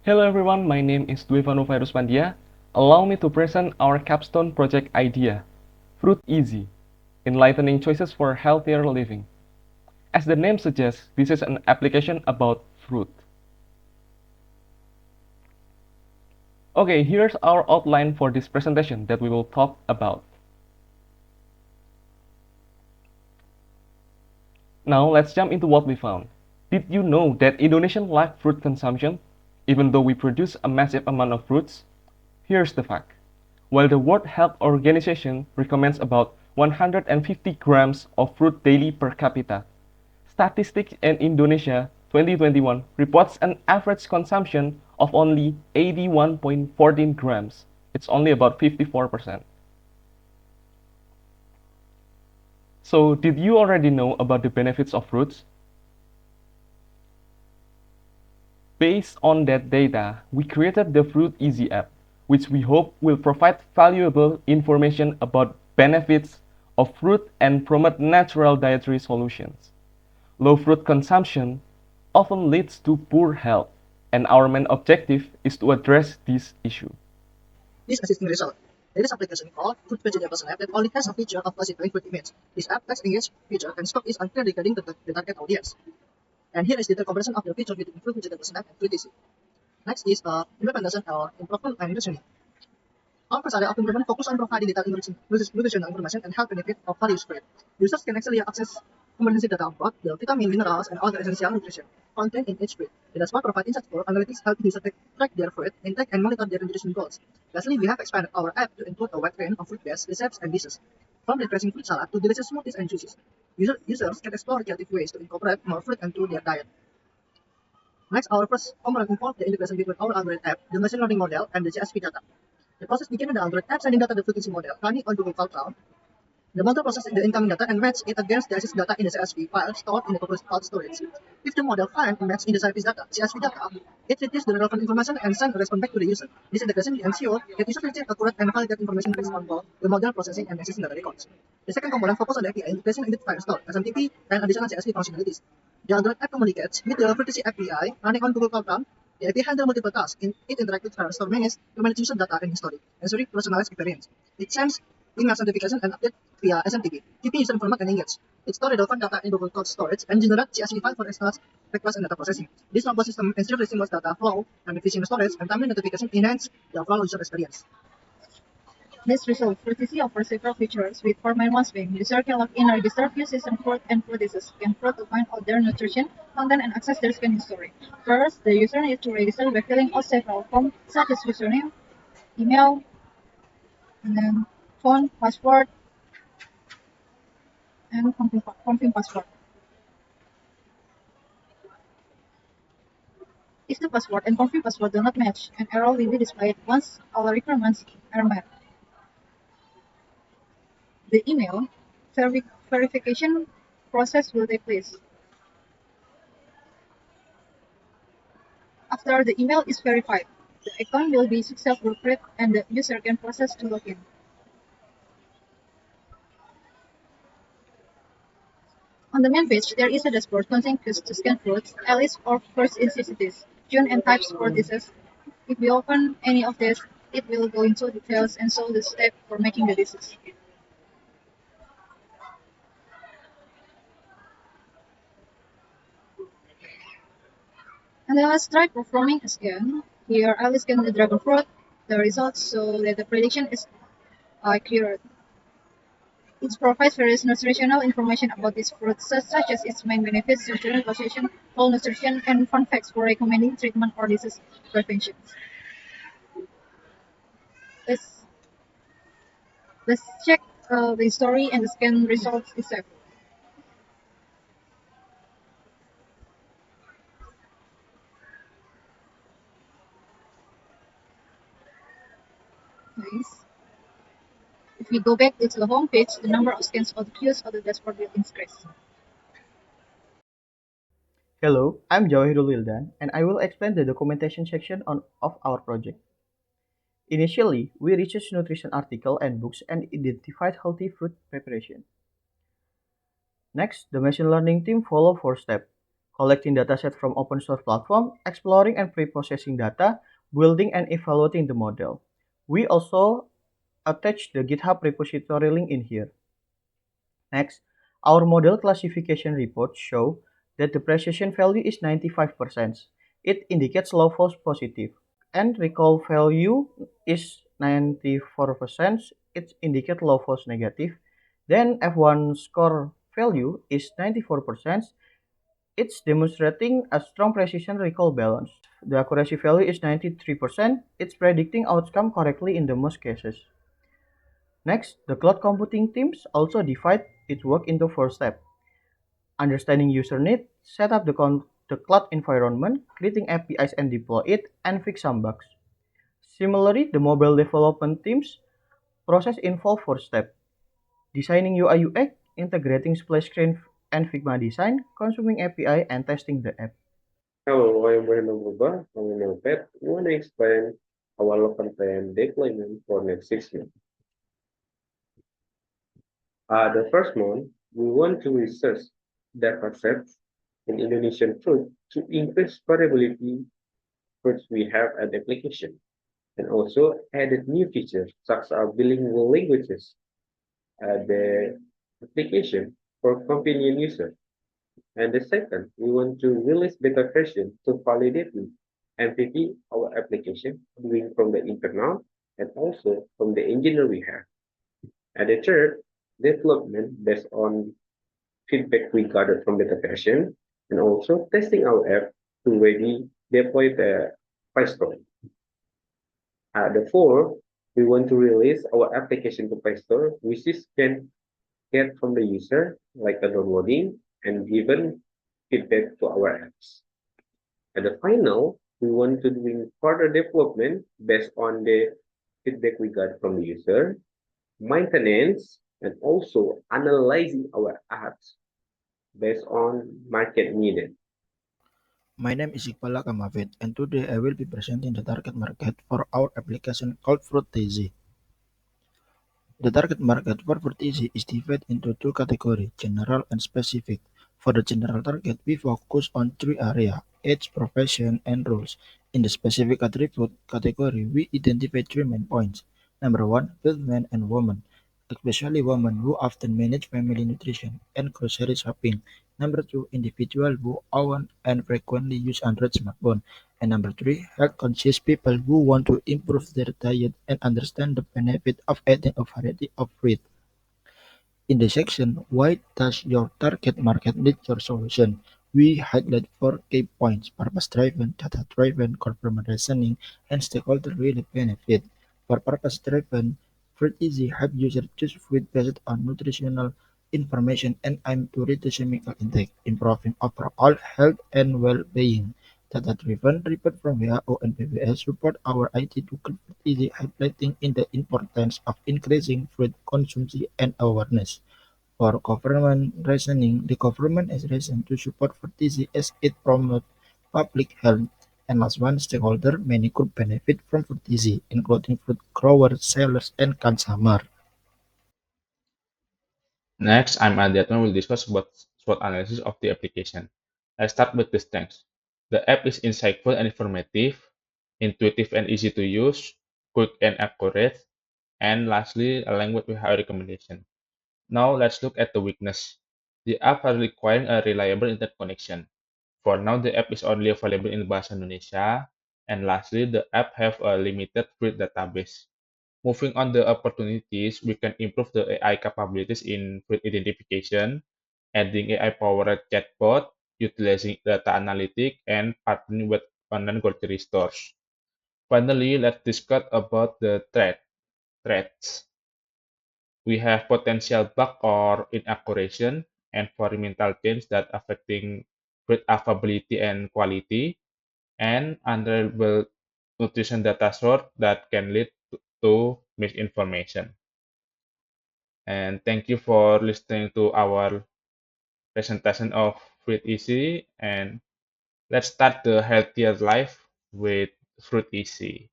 Hello everyone, my name is Duivano Virus Pandia. Allow me to present our capstone project idea, Fruit Easy, enlightening choices for healthier living. As the name suggests, this is an application about fruit. Okay, here's our outline for this presentation that we will talk about. Now let's jump into what we found. Did you know that Indonesians lack fruit consumption, even though we produce a massive amount of fruits? Here's the fact. While the World Health Organization recommends about 150 grams of fruit daily per capita, Statistics in Indonesia 2021 reports an average consumption of only 81.14 grams. It's only about 54%. So, did you already know about the benefits of fruits? Based on that data, we created the Fruit Easy app, which we hope will provide valuable information about benefits of fruit and promote natural dietary solutions. Low fruit consumption often leads to poor health, and our main objective is to address this issue. This assisting result. There is application called Fruit Vegetables app that only has a feature of classifying fruit image. This app lacks engaged feature and scope is unclear regarding the target audience. And here is the comparison of the feature between Fruit Vegetables app and Fruit Easy. Next is independence or improvement and nutrition. Our first area of improvement focus on providing detailed nutritional information and health benefit of various fruit. Users can actually access comprehensive data about the vitamin, minerals, and other essential nutrition contained in each fruit. The dashboard provides insights for analytics, helping users track their fruit intake and monitor their nutrition goals. Lastly, we have expanded our app to include a wide range of fruit-based recipes and dishes, from refreshing fruit salad to delicious smoothies and juices. Users can explore creative ways to incorporate more fruit into their diet. Next, our first component involves the integration between our Android app, the machine learning model, and the GSP data. The process begins with the Android app sending data to the frequency model running on Google Cloud. The model processes the incoming data and matches it against the access data in the CSV file stored in the Google Cloud storage. If the model finds a match in the CSV data, it retrieves the relevant information and sends a response back to the user. This integration ensures that users receive accurate and valid information based on both the model processing and existing data records. The second component focuses on the API integration with Firestore, SMTP, and additional CSV functionalities. The Android app communicates with the Vertice API running on Google Cloud Run. The API handles multiple tasks. It interacts with Firestore manage to manage user data and history, ensuring personalized experience. It sends email notification and update via SMTP, keeping user informed and engaged. It stores relevant data in Google Cloud storage and generates CSV file for extra requests and data processing. This robust system ensures seamless data flow and efficient storage and timely notification enhance the overall user experience. This result, Fruity offers several features, with four main ones being user can log in and register, view season fruit and fruit dishes and fruit to find out their nutrition, content, and access their scan history. First, the user needs to register by filling out several forms such as username, email, and then phone, password, and confirm password. If the password and confirm password do not match, an error will be displayed once all requirements are met. The email verification process will take place. After the email is verified, the account will be successfully created and the user can process to login. On the main page, there is a dashboard containing cues to scan fruits, a list of first necessities, tune and types for dishes. If we open any of these, it will go into details and show the step for making the dishes. And then let's try performing a scan. Here, I will scan the dragon fruit. The results show that the prediction is accurate. It provides various nutritional information about this fruit, such as its main benefits, nutrient composition, whole nutrition, and fun facts for recommending treatment or disease prevention. Let's let's check the story and the scan results itself. Nice. If we go back to the home page, the number of scans or the views of the dashboard will increase. Hello, I'm Jawahirul Wildan, and I will explain the documentation section of our project. Initially, we researched nutrition article and books and identified healthy fruit preparation. Next, the machine learning team followed four steps: collecting datasets from open source platform, exploring and pre-processing data, building and evaluating the model. We also attach the GitHub repository link in here. Next, our model classification reports show that the precision value is 95%. It indicates low false positive. And recall value is 94%. It indicates low false negative. Then F1 score value is 94%. It's demonstrating a strong precision recall balance. The accuracy value is 93%. It's predicting outcome correctly in the most cases. Next, the cloud computing teams also divide its work into four steps. Understanding user need, set up the cloud environment, creating APIs and deploy it, and fix some bugs. Similarly, the mobile development teams process involve four steps. Designing UI UX, integrating splash screen and Figma design, consuming API, and testing the app. Hello, I'm Brandon Berubah from Melpet. We want to explain our local plan deployment for next 6 months. The first month, we want to research data sets in Indonesian fruit to increase variability fruits we have at the application, and also added new features such as bilingual languages at the application for convenient users. And the second, we want to release beta version to validate MVP our application, doing from the internal and also from the engineer we have. And the third, development based on feedback we gathered from beta version, and also testing our app to ready deploy the Play Store. The fourth, we want to release our application to Play Store, which is can get from the user, like a downloading and given feedback to our apps. And the final, we want to doing further development based on the feedback we got from the user, maintenance, and also analyzing our apps based on market needed. My name is Iqbal Kamafid, and today I will be presenting the target market for our application called Fruitizy. The target market for Fruitizy is divided into two categories, general and specific. For the general target, we focus on three areas: age, profession, and roles. In the specific attribute category, we identify three main points. Number one, both men and women, especially women who often manage family nutrition and grocery shopping. Number two, individuals who own and frequently use Android smartphone. And number three, health-conscious people who want to improve their diet and understand the benefit of eating a variety of fruit. In the section "Why does your target market need your solution?", we highlight four key points: purpose-driven, data-driven, confirmed reasoning, and stakeholder-related benefit. For purpose-driven, Fruitizy helps users choose food based on nutritional information and aim to reduce chemical intake, improving overall health and well-being. Data-driven report from WHO and PBS support our IT to Fruitizy, highlighting in the importance of increasing food consumption and awareness. For government reasoning, the government has reason to support Fruitizy as it promotes public health. And last one, stakeholder, many could benefit from Fruitizy, including fruit growers, sellers, and consumers. Next, I'm Adiatma will discuss about SWOT analysis of the application. Let's start with the strengths. The app is insightful and informative, intuitive and easy to use, quick and accurate, and lastly, aligned with high recommendation. Now let's look at the weakness. The app are requiring a reliable internet connection. For now, the app is only available in Bahasa Indonesia, and lastly, the app have a limited free database. Moving on the opportunities, we can improve the AI capabilities in fruit identification, adding AI-powered chatbot, utilizing data analytics, and partnering with online grocery stores. Finally, let's discuss about the threats. We have potential bug or inaccuracy, environmental change that affecting fruit affability and quality, and unreliable nutrition data source that can lead to misinformation. And thank you for listening to our presentation of Fruit Easy. And let's start the healthier life with Fruit Easy.